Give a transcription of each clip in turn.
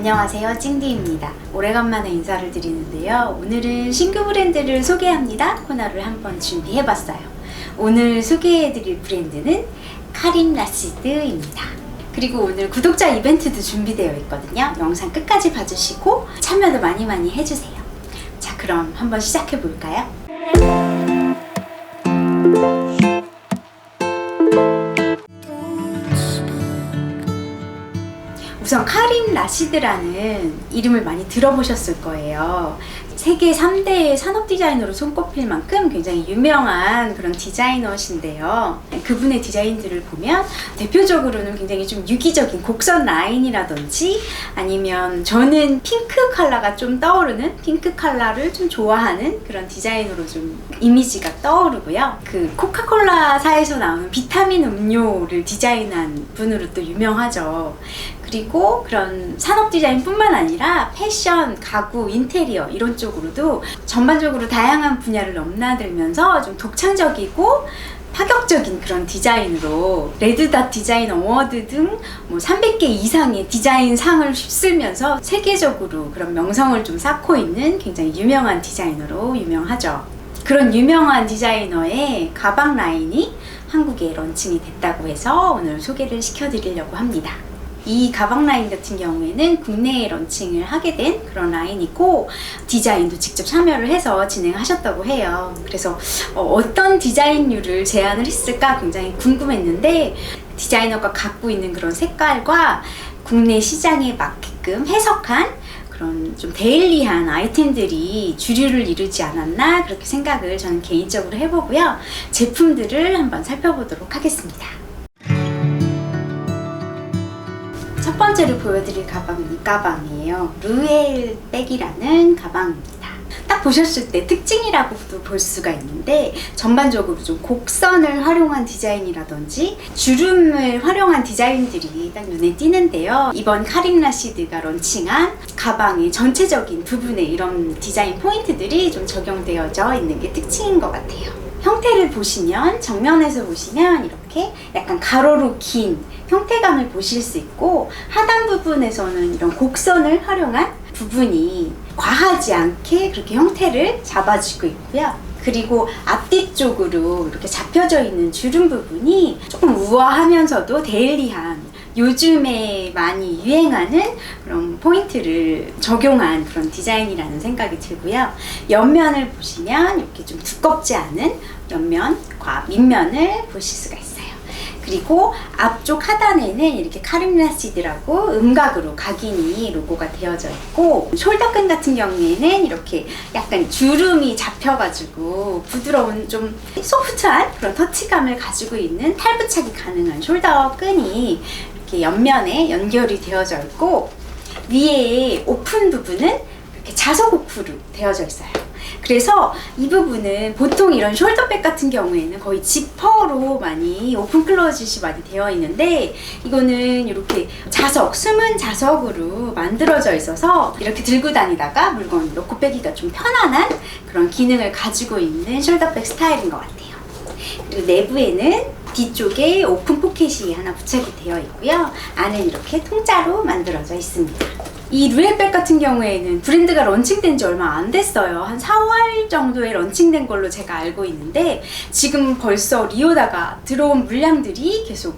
안녕하세요, 찡디입니다. 오래간만에 인사를 드리는데요. 오늘은 신규 브랜드를 소개합니다 코너를 한번 준비해봤어요. 오늘 소개해드릴 브랜드는 카림 라시드입니다. 그리고 오늘 구독자 이벤트도 준비되어 있거든요. 영상 끝까지 봐주시고 참여도 많이 해주세요. 자, 그럼 한번 시작해볼까요? 우선 카림 라시드라는 이름을 많이 들어보셨을 거예요. 세계 3대 산업 디자이너로 손꼽힐 만큼 굉장히 유명한 그런 디자이너신데요. 그분의 디자인들을 보면 대표적으로는 굉장히 좀 유기적인 곡선 라인이라든지 아니면 저는 핑크 컬러가 좀 떠오르는 핑크 컬러를 좀 좋아하는 그런 디자이너로 좀 이미지가 떠오르고요. 그 코카콜라사에서 나오는 비타민 음료를 디자인한 분으로 또 유명하죠. 그리고 그런 산업 디자인뿐만 아니라 패션, 가구, 인테리어 이런 쪽으로도 전반적으로 다양한 분야를 넘나들면서 좀 독창적이고 파격적인 그런 디자인으로 레드닷 디자인 어워드 등 300개 이상의 디자인 상을 휩쓸면서 세계적으로 그런 명성을 좀 쌓고 있는 굉장히 유명한 디자이너로 유명하죠. 그런 유명한 디자이너의 가방 라인이 한국에 런칭이 됐다고 해서 오늘 소개를 시켜드리려고 합니다. 이 가방 라인 같은 경우에는 국내에 런칭을 하게 된 그런 라인이고 디자인도 직접 참여를 해서 진행하셨다고 해요. 그래서 어떤 디자인류를 제안을 했을까 굉장히 궁금했는데 디자이너가 갖고 있는 그런 색깔과 국내 시장에 맞게끔 해석한 그런 좀 데일리한 아이템들이 주류를 이루지 않았나 그렇게 생각을 저는 개인적으로 해보고요. 제품들을 한번 살펴보도록 하겠습니다. 첫 번째로 보여드릴 가방은 이 가방이에요. 루엘 백이라는 가방입니다. 딱 보셨을 때 특징이라고도 볼 수가 있는데 전반적으로 좀 곡선을 활용한 디자인이라든지 주름을 활용한 디자인들이 딱 눈에 띄는데요. 이번 카림 라시드가 런칭한 가방의 전체적인 부분에 이런 디자인 포인트들이 좀 적용되어져 있는 게 특징인 것 같아요. 형태를 보시면 정면에서 보시면 이렇게 약간 가로로 긴 형태감을 보실 수 있고 하단 부분에서는 이런 곡선을 활용한 부분이 과하지 않게 그렇게 형태를 잡아주고 있고요. 그리고 앞뒤쪽으로 이렇게 잡혀져 있는 주름 부분이 조금 우아하면서도 데일리한 요즘에 많이 유행하는 그런 포인트를 적용한 그런 디자인이라는 생각이 들고요. 옆면을 보시면 이렇게 좀 두껍지 않은 옆면과 밑면을 보실 수가 있어요. 그리고 앞쪽 하단에는 이렇게 카림 라시드라고 음각으로 각인이 로고가 되어져 있고 숄더끈 같은 경우에는 이렇게 약간 주름이 잡혀가지고 부드러운 좀 소프트한 그런 터치감을 가지고 있는 탈부착이 가능한 숄더끈이 이렇게 옆면에 연결이 되어져 있고 위에 오픈 부분은 이렇게 자석 오프로 되어져 있어요. 그래서 이 부분은 보통 이런 숄더백 같은 경우에는 거의 지퍼로 많이 오픈 클로짓이 많이 되어 있는데 이거는 이렇게 자석, 숨은 자석으로 만들어져 있어서 이렇게 들고 다니다가 물건 넣고 빼기가 좀 편안한 그런 기능을 가지고 있는 숄더백 스타일인 것 같아요. 그리고 내부에는 뒤쪽에 오픈 포켓이 하나 부착이 되어 있고요. 안은 이렇게 통짜로 만들어져 있습니다. 이 루엘백 같은 경우에는 브랜드가 런칭된 지 얼마 안 됐어요. 한 4월 정도에 런칭된 걸로 제가 알고 있는데 지금 벌써 리오다가 들어온 물량들이 계속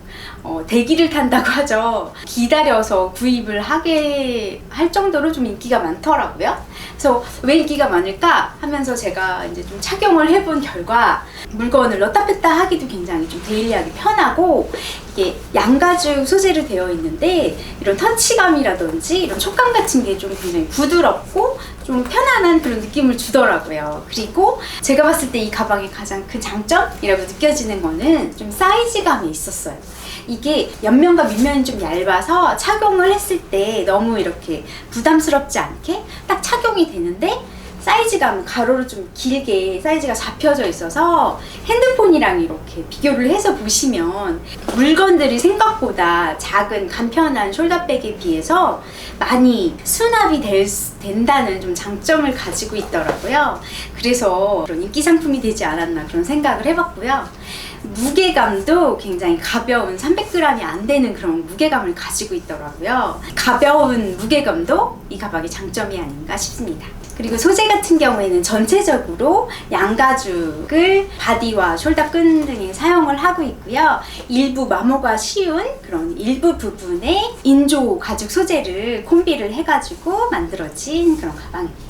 대기를 탄다고 하죠. 기다려서 구입을 하게 할 정도로 좀 인기가 많더라고요. 그래서 왜 인기가 많을까 하면서 제가 이제 좀 착용을 해본 결과 물건을 넣다 뺐다 하기도 굉장히 좀 데일리하게 편하고 이게 양가죽 소재로 되어 있는데 이런 터치감이라든지 이런 촉감 같은 게 좀 굉장히 부드럽고 좀 편안한 그런 느낌을 주더라고요. 그리고 제가 봤을 때 이 가방의 가장 큰 장점이라고 느껴지는 거는 좀 사이즈감이 있었어요. 이게 옆면과 밑면이 좀 얇아서 착용을 했을 때 너무 이렇게 부담스럽지 않게 딱 착용이 되는데 사이즈감은 가로로 좀 길게 사이즈가 잡혀져 있어서 핸드폰이랑 이렇게 비교를 해서 보시면 물건들이 생각보다 작은 간편한 숄더백에 비해서 많이 수납이 된다는 좀 장점을 가지고 있더라고요. 그래서 그런 인기 상품이 되지 않았나 그런 생각을 해봤고요. 무게감도 굉장히 가벼운 300g이 안 되는 그런 무게감을 가지고 있더라고요. 가벼운 무게감도 이 가방의 장점이 아닌가 싶습니다. 그리고 소재 같은 경우에는 전체적으로 양가죽을 바디와 숄더 끈 등에 사용을 하고 있고요. 일부 마모가 쉬운 그런 일부 부분에 인조 가죽 소재를 콤비를 해가지고 만들어진 그런 가방입니다.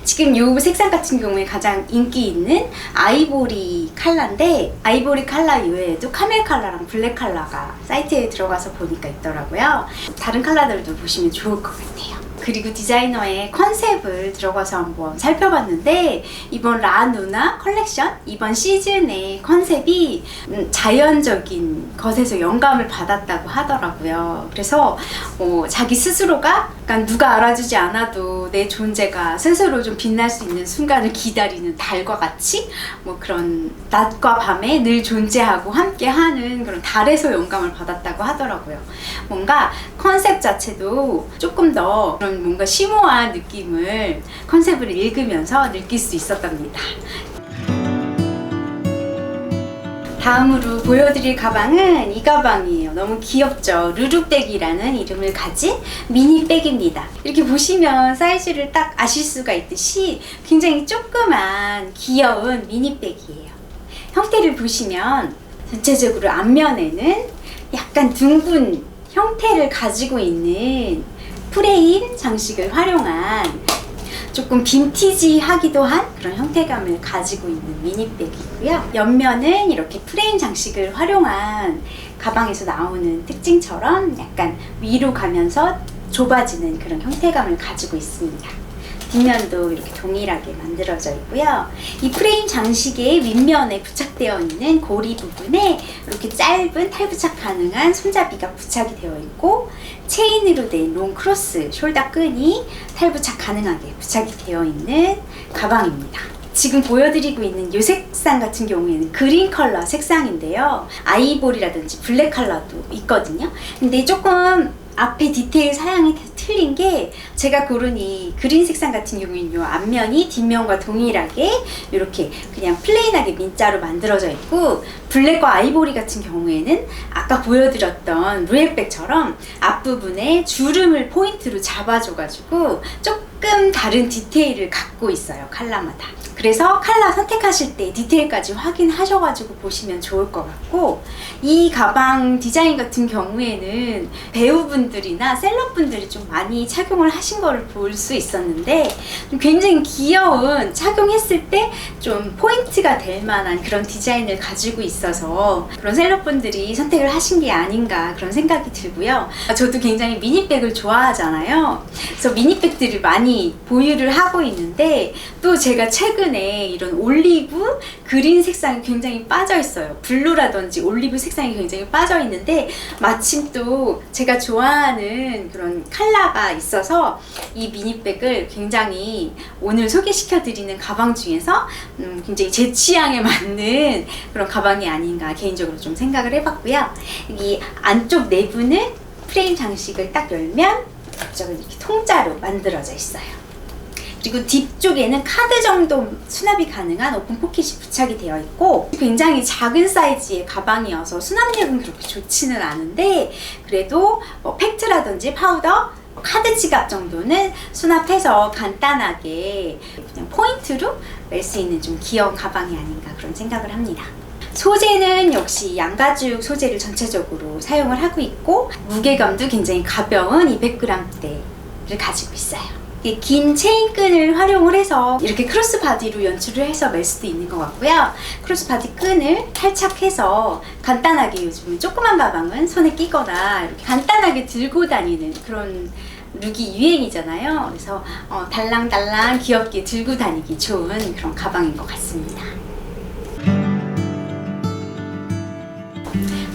지금 이 색상 같은 경우에 가장 인기 있는 아이보리 컬러인데, 아이보리 컬러 이외에도 카멜 컬러랑 블랙 컬러가 사이트에 들어가서 보니까 있더라고요. 다른 컬러들도 보시면 좋을 것 같아요. 그리고 디자이너의 컨셉을 들어가서 한번 살펴봤는데, 이번 라누나 컬렉션, 이번 시즌의 컨셉이 자연적인 것에서 영감을 받았다고 하더라고요. 그래서 자기 스스로가 약간 누가 알아주지 않아도 내 존재가 스스로 좀 빛날 수 있는 순간을 기다리는 달과 같이 그런 낮과 밤에 늘 존재하고 함께하는 그런 달에서 영감을 받았다고 하더라고요. 뭔가 컨셉 자체도 조금 더 그런 뭔가 심오한 느낌을 컨셉을 읽으면서 느낄 수 있었답니다. 다음으로 보여드릴 가방은 이 가방이에요. 너무 귀엽죠? 루루백이라는 이름을 가진 미니백입니다. 이렇게 보시면 사이즈를 딱 아실 수가 있듯이 굉장히 조그만 귀여운 미니백이에요. 형태를 보시면 전체적으로 앞면에는 약간 둥근 형태를 가지고 있는 프레임 장식을 활용한 조금 빈티지하기도 한 그런 형태감을 가지고 있는 미니백이고요. 옆면은 이렇게 프레임 장식을 활용한 가방에서 나오는 특징처럼 약간 위로 가면서 좁아지는 그런 형태감을 가지고 있습니다. 뒷면도 이렇게 동일하게 만들어져 있고요. 이 프레임 장식의 윗면에 부착되어 있는 고리 부분에 이렇게 짧은 탈부착 가능한 손잡이가 부착이 되어 있고, 체인으로 된 롱 크로스 숄더 끈이 탈부착 가능하게 부착이 되어 있는 가방입니다. 지금 보여드리고 있는 이 색상 같은 경우에는 그린 컬러 색상인데요. 아이보리라든지 블랙 컬러도 있거든요. 근데 조금 앞에 디테일 사양이 틀린 게, 제가 고른 이 그린 색상 같은 경우는 요 앞면이 뒷면과 동일하게 이렇게 그냥 플레인하게 민자로 만들어져 있고, 블랙과 아이보리 같은 경우에는 아까 보여드렸던 루엘백처럼 앞부분에 주름을 포인트로 잡아줘가지고 조금 다른 디테일을 갖고 있어요, 컬러마다. 그래서 컬러 선택하실 때 디테일까지 확인하셔가지고 보시면 좋을 것 같고, 이 가방 디자인 같은 경우에는 배우분들이나 셀럽분들이 좀 많이 착용을 하신 거를 볼 수 있었는데, 굉장히 귀여운, 착용했을 때 좀 포인트가 될 만한 그런 디자인을 가지고 있어서 그런 셀럽분들이 선택을 하신 게 아닌가 그런 생각이 들고요. 저도 굉장히 미니백을 좋아하잖아요. 그래서 미니백들을 많이 보유를 하고 있는데, 또 제가 최근에 이런 올리브 그린 색상이 굉장히 빠져 있어요. 블루라든지 올리브 색상이 굉장히 빠져 있는데, 마침 또 제가 좋아하는 그런 컬러가 있어서 이 미니백을 굉장히 오늘 소개시켜 드리는 가방 중에서 굉장히 제 취향에 맞는 그런 가방이 아닌가 개인적으로 좀 생각을 해봤고요. 여기 안쪽 내부는 프레임 장식을 딱 열면 이쪽은 이렇게 통짜로 만들어져 있어요. 그리고 뒤쪽에는 카드 정도 수납이 가능한 오픈 포켓이 부착이 되어 있고, 굉장히 작은 사이즈의 가방이어서 수납력은 그렇게 좋지는 않은데, 그래도 팩트라든지 파우더, 카드 지갑 정도는 수납해서 간단하게 그냥 포인트로 멜 수 있는 좀 귀여운 가방이 아닌가 그런 생각을 합니다. 소재는 역시 양가죽 소재를 전체적으로 사용을 하고 있고, 무게감도 굉장히 가벼운 200g대를 가지고 있어요. 긴 체인끈을 활용을 해서 이렇게 크로스 바디로 연출을 해서 멜 수도 있는 것 같고요. 크로스 바디 끈을 탈착해서 간단하게, 요즘 조그만 가방은 손에 끼거나 이렇게 간단하게 들고 다니는 그런 룩이 유행이잖아요. 그래서 달랑달랑 귀엽게 들고 다니기 좋은 그런 가방인 것 같습니다.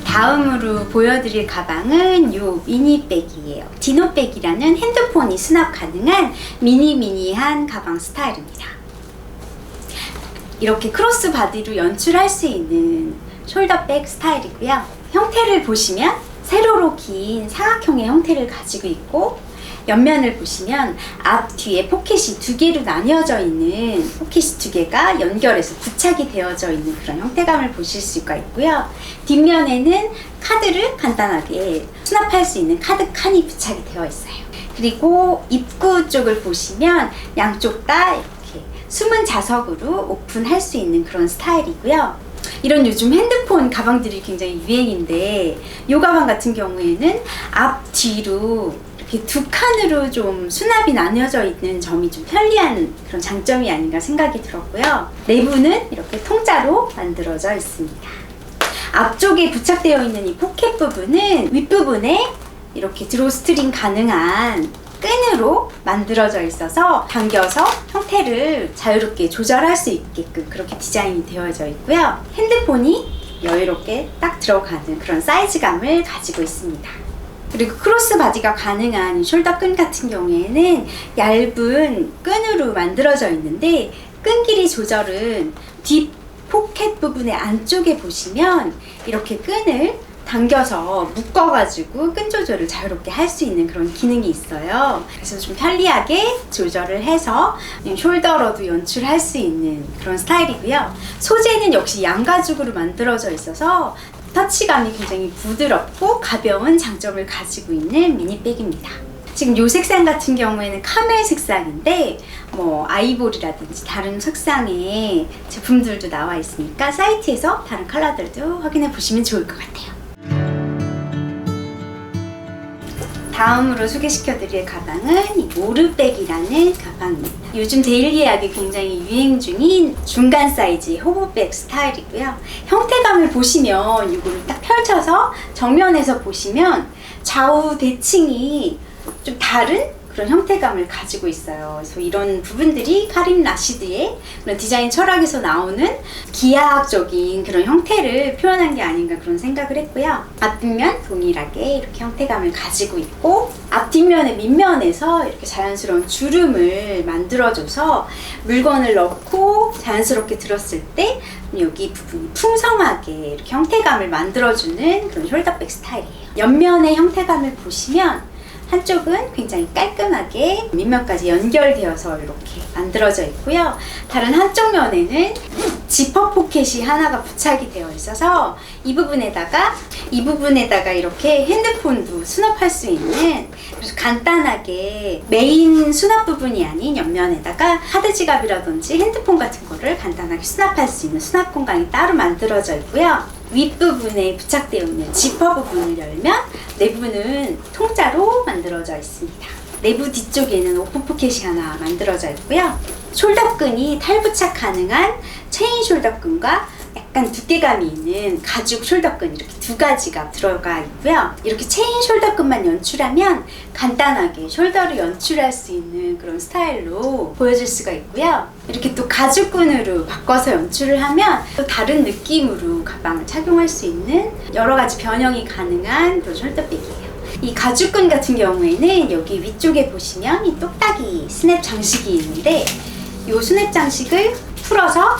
다음으로 보여드릴 가방은 이 미니백이에요. 디노백이라는 핸드폰이 수납 가능한 미니미니한 가방 스타일입니다. 이렇게 크로스 바디로 연출할 수 있는 숄더백 스타일이고요. 형태를 보시면 세로로 긴 사각형의 형태를 가지고 있고, 옆면을 보시면 앞, 뒤에 포켓이 두 개로 나뉘어져 있는 포켓이 두 개가 연결해서 부착이 되어져 있는 그런 형태감을 보실 수가 있고요. 뒷면에는 카드를 간단하게 수납할 수 있는 카드 칸이 부착이 되어 있어요. 그리고 입구 쪽을 보시면 양쪽 다 이렇게 숨은 자석으로 오픈할 수 있는 그런 스타일이고요. 이런 요즘 핸드폰 가방들이 굉장히 유행인데 이 가방 같은 경우에는 앞, 뒤로 이렇게 두 칸으로 좀 수납이 나뉘어져 있는 점이 좀 편리한 그런 장점이 아닌가 생각이 들었고요. 내부는 이렇게 통짜로 만들어져 있습니다. 앞쪽에 부착되어 있는 이 포켓 부분은 윗부분에 이렇게 드로스트링 가능한 끈으로 만들어져 있어서 당겨서 형태를 자유롭게 조절할 수 있게끔 그렇게 디자인이 되어져 있고요. 핸드폰이 여유롭게 딱 들어가는 그런 사이즈감을 가지고 있습니다. 그리고 크로스 바디가 가능한 숄더 끈 같은 경우에는 얇은 끈으로 만들어져 있는데 끈 길이 조절은 뒷 포켓 부분의 안쪽에 보시면 이렇게 끈을 당겨서 묶어가지고 끈 조절을 자유롭게 할 수 있는 그런 기능이 있어요. 그래서 좀 편리하게 조절을 해서 숄더로도 연출할 수 있는 그런 스타일이고요. 소재는 역시 양가죽으로 만들어져 있어서 터치감이 굉장히 부드럽고 가벼운 장점을 가지고 있는 미니백입니다. 지금 이 색상 같은 경우에는 카멜 색상인데 아이보리라든지 다른 색상의 제품들도 나와 있으니까 사이트에서 다른 컬러들도 확인해 보시면 좋을 것 같아요. 다음으로 소개시켜드릴 가방은 이 모르백이라는 가방입니다. 요즘 데일리하게 굉장히 유행 중인 중간 사이즈의 호보백 스타일이고요. 형태감을 보시면 이거를 딱 펼쳐서 정면에서 보시면 좌우 대칭이 좀 다른 그런 형태감을 가지고 있어요. 그래서 이런 부분들이 카림 라시드의 그런 디자인 철학에서 나오는 기하학적인 그런 형태를 표현한 게 아닌가 그런 생각을 했고요. 앞뒷면 동일하게 이렇게 형태감을 가지고 있고 앞뒷면의 밑면에서 이렇게 자연스러운 주름을 만들어줘서 물건을 넣고 자연스럽게 들었을 때 여기 부분이 풍성하게 이렇게 형태감을 만들어주는 그런 숄더백 스타일이에요. 옆면의 형태감을 보시면 한쪽은 굉장히 깔끔하게 밑면까지 연결되어서 이렇게 만들어져 있고요. 다른 한쪽 면에는 지퍼 포켓이 하나가 부착이 되어 있어서 이 부분에다가 이렇게 핸드폰도 수납할 수 있는, 그래서 간단하게 메인 수납 부분이 아닌 옆면에다가 카드 지갑이라든지 핸드폰 같은 거를 간단하게 수납할 수 있는 수납 공간이 따로 만들어져 있고요. 윗부분에 부착되어 있는 지퍼 부분을 열면 내부는 통짜로 만들어져 있습니다. 내부 뒤쪽에는 오픈 포켓이 하나 만들어져 있고요. 숄더끈이 탈부착 가능한 체인 숄더끈과 약간 두께감이 있는 가죽 숄더끈 이렇게 두 가지가 들어가 있고요. 이렇게 체인 숄더끈만 연출하면 간단하게 숄더를 연출할 수 있는 그런 스타일로 보여줄 수가 있고요. 이렇게 또 가죽끈으로 바꿔서 연출을 하면 또 다른 느낌으로 가방을 착용할 수 있는 여러 가지 변형이 가능한 그런 숄더백이에요. 이 가죽끈 같은 경우에는 여기 위쪽에 보시면 이 똑딱이 스냅 장식이 있는데 이 스냅 장식을 풀어서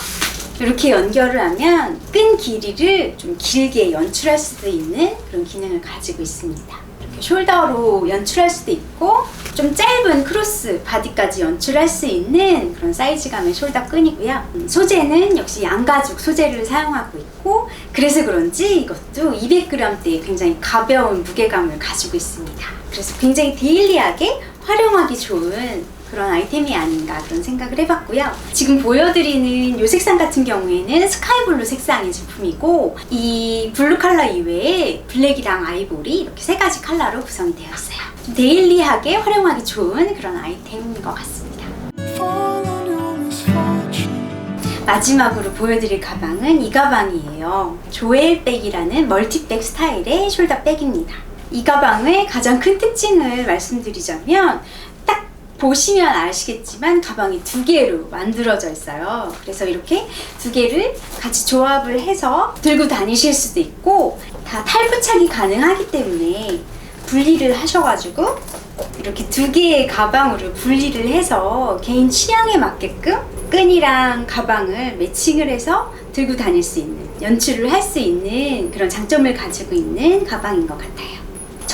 이렇게 연결을 하면 끈 길이를 좀 길게 연출할 수도 있는 그런 기능을 가지고 있습니다. 이렇게 숄더로 연출할 수도 있고 좀 짧은 크로스 바디까지 연출할 수 있는 그런 사이즈감의 숄더 끈이고요. 소재는 역시 양가죽 소재를 사용하고 있고 그래서 그런지 이것도 200g대의 굉장히 가벼운 무게감을 가지고 있습니다. 그래서 굉장히 데일리하게 활용하기 좋은 그런 아이템이 아닌가 그런 생각을 해봤고요. 지금 보여드리는 이 색상 같은 경우에는 스카이블루 색상의 제품이고 이 블루 컬러 이외에 블랙이랑 아이보리 이렇게 세 가지 컬러로 구성이 되어 있어요. 좀 데일리하게 활용하기 좋은 그런 아이템인 것 같습니다. 마지막으로 보여드릴 가방은 이 가방이에요. 조엘백이라는 멀티백 스타일의 숄더백입니다. 이 가방의 가장 큰 특징을 말씀드리자면 딱 보시면 아시겠지만 가방이 두 개로 만들어져 있어요. 그래서 이렇게 두 개를 같이 조합을 해서 들고 다니실 수도 있고 다 탈부착이 가능하기 때문에 분리를 하셔가지고 이렇게 두 개의 가방으로 분리를 해서 개인 취향에 맞게끔 끈이랑 가방을 매칭을 해서 들고 다닐 수 있는, 연출을 할 수 있는 그런 장점을 가지고 있는 가방인 것 같아요.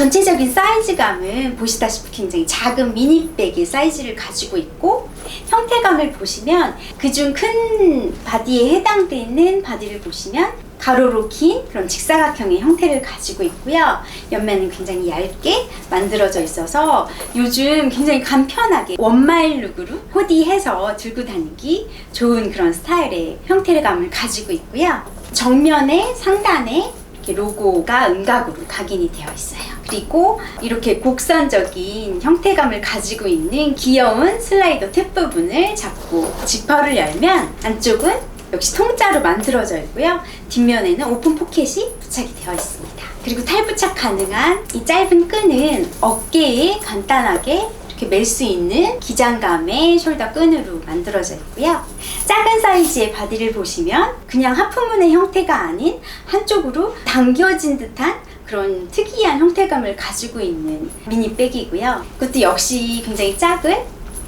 전체적인 사이즈감은 보시다시피 굉장히 작은 미니백의 사이즈를 가지고 있고, 형태감을 보시면 그중 큰 바디에 해당되는 바디를 보시면 가로로 긴 그런 직사각형의 형태를 가지고 있고요. 옆면은 굉장히 얇게 만들어져 있어서 요즘 굉장히 간편하게 원마일 룩으로 코디해서 들고 다니기 좋은 그런 스타일의 형태감을 가지고 있고요. 정면에 상단에 이렇게 로고가 음각으로 각인이 되어 있어요. 그리고 이렇게 곡선적인 형태감을 가지고 있는 귀여운 슬라이더 탭 부분을 잡고 지퍼를 열면 안쪽은 역시 통짜로 만들어져 있고요. 뒷면에는 오픈 포켓이 부착이 되어 있습니다. 그리고 탈부착 가능한 이 짧은 끈은 어깨에 간단하게 이렇게 멜 수 있는 기장감의 숄더 끈으로 만들어져 있고요. 작은 사이즈의 바디를 보시면 그냥 하프문의 형태가 아닌 한쪽으로 당겨진 듯한 그런 특이한 형태감을 가지고 있는 미니백이고요. 그것도 역시 굉장히 작은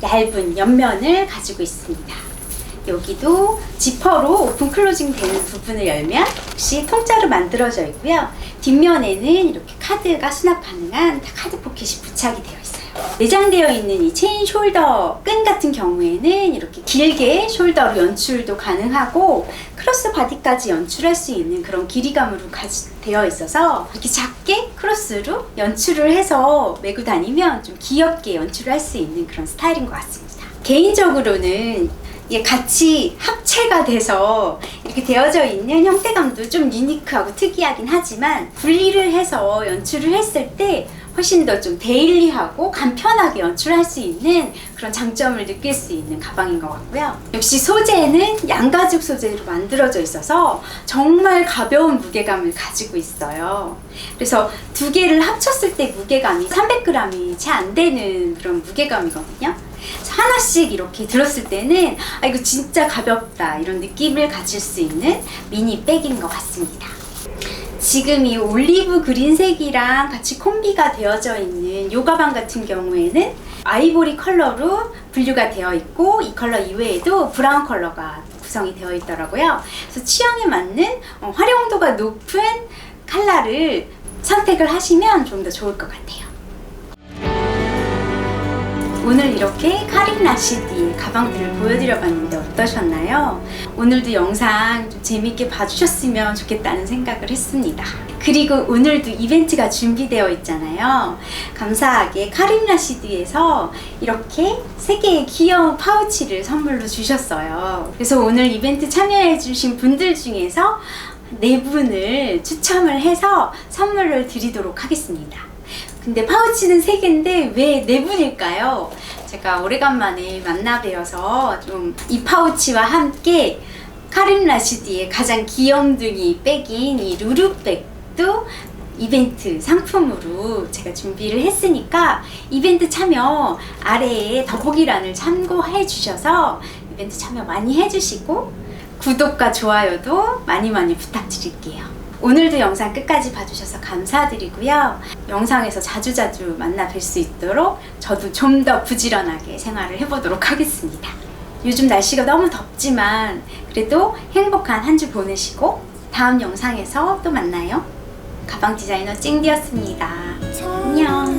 얇은 옆면을 가지고 있습니다. 여기도 지퍼로 오픈 클로징 되는 부분을 열면 역시 통짜로 만들어져 있고요. 뒷면에는 이렇게 카드가 수납 가능한 카드 포켓이 부착이 되어 있어요. 내장되어 있는 이 체인 숄더 끈 같은 경우에는 이렇게 길게 숄더로 연출도 가능하고 크로스 바디까지 연출할 수 있는 그런 길이감으로 되어 있어서 이렇게 작게 크로스로 연출을 해서 메고 다니면 좀 귀엽게 연출을 할 수 있는 그런 스타일인 것 같습니다. 개인적으로는 이게 같이 합체가 돼서 이렇게 되어져 있는 형태감도 좀 유니크하고 특이하긴 하지만 분리를 해서 연출을 했을 때 훨씬 더 좀 데일리하고 간편하게 연출할 수 있는 그런 장점을 느낄 수 있는 가방인 것 같고요. 역시 소재는 양가죽 소재로 만들어져 있어서 정말 가벼운 무게감을 가지고 있어요. 그래서 두 개를 합쳤을 때 무게감이 300g이 채 안 되는 그런 무게감이거든요. 하나씩 이렇게 들었을 때는 아 이거 진짜 가볍다 이런 느낌을 가질 수 있는 미니백인 것 같습니다. 지금 이 올리브 그린색이랑 같이 콤비가 되어져 있는 이 가방 같은 경우에는 아이보리 컬러로 분류가 되어 있고 이 컬러 이외에도 브라운 컬러가 구성이 되어 있더라고요. 그래서 취향에 맞는 활용도가 높은 컬러를 선택을 하시면 좀 더 좋을 것 같아요. 오늘 이렇게 카린 라시디의 가방들을 보여드려 봤는데 어떠셨나요? 오늘도 영상 좀 재밌게 봐주셨으면 좋겠다는 생각을 했습니다. 그리고 오늘도 이벤트가 준비되어 있잖아요. 감사하게 카린 라시디에서 이렇게 3개의 귀여운 파우치를 선물로 주셨어요. 그래서 오늘 이벤트 참여해주신 분들 중에서 4분을 추첨을 해서 선물을 드리도록 하겠습니다. 근데 파우치는 3개인데 왜 4분일까요? 제가 오래간만에 만나 뵈어서 좀 이 파우치와 함께 카린 라시디의 가장 귀염둥이 백인 이 루루백도 이벤트 상품으로 제가 준비를 했으니까 이벤트 참여 아래에 더보기란을 참고해 주셔서 이벤트 참여 많이 해주시고 구독과 좋아요도 많이 부탁드릴게요. 오늘도 영상 끝까지 봐주셔서 감사드리고요. 영상에서 자주자주 만나 뵐 수 있도록 저도 좀 더 부지런하게 생활을 해보도록 하겠습니다. 요즘 날씨가 너무 덥지만 그래도 행복한 한 주 보내시고 다음 영상에서 또 만나요. 가방 디자이너 찡디였습니다. 안녕.